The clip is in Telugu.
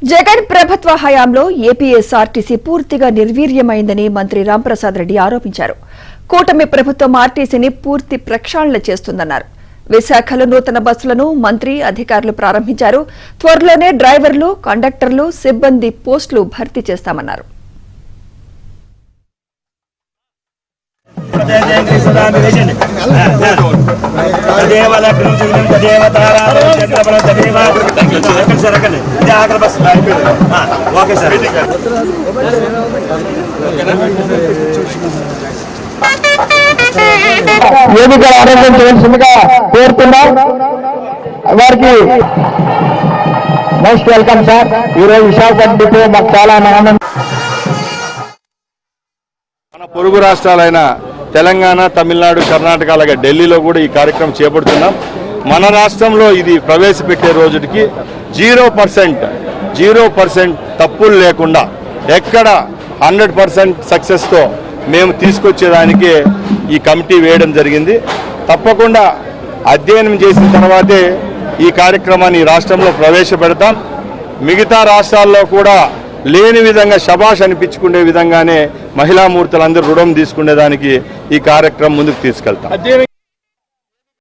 జగన్ ప్రభుత్వ హయాంలో ఏపీఎస్ఆర్టీసీ పూర్తిగా నిర్వీర్యమైందని మంత్రి రాంప్రసాద్ రెడ్డి ఆరోపించారు. కూటమి ప్రభుత్వం ఆర్టీసీని పూర్తి ప్రక్షాళన చేస్తుందన్నారు. విశాఖలో నూతన బస్సులను మంత్రి అధికారులు ప్రారంభించారు. త్వరలోనే డ్రైవర్లు, కండక్టర్లు, సిబ్బంది పోస్టులు భర్తీ చేస్తామన్నారు. ఎన్నికల ఆరోగ్యం చేయాల్సిందిగా కోరుతున్నాం. వారికి మోస్ట్ వెల్కమ్ సార్. ఈరోజు విశాఖపట్నంలో మాకు చాలా ఆనందం. మన పొరుగు రాష్ట్రాలైన తెలంగాణ, తమిళనాడు, కర్ణాటక అలాగే ఢిల్లీలో కూడా ఈ కార్యక్రమం చేపడుతున్నాం. మన రాష్ట్రంలో ఇది ప్రవేశపెట్టే రోజుకి 0% తప్పులు లేకుండా ఎక్కడ 100% సక్సెస్తో మేము తీసుకొచ్చేదానికి ఈ కమిటీ వేయడం జరిగింది. తప్పకుండా అధ్యయనం చేసిన తర్వాతే ఈ కార్యక్రమాన్ని రాష్ట్రంలో ప్రవేశపెడతాం. మిగతా రాష్ట్రాల్లో కూడా లేని విధంగా శభాష్ అనిపించుకునే విధంగానే మహిళామూర్తులందరూ రుణం తీసుకునేదానికి ఈ కార్యక్రమం ముందుకు తీసుకెళ్తాం.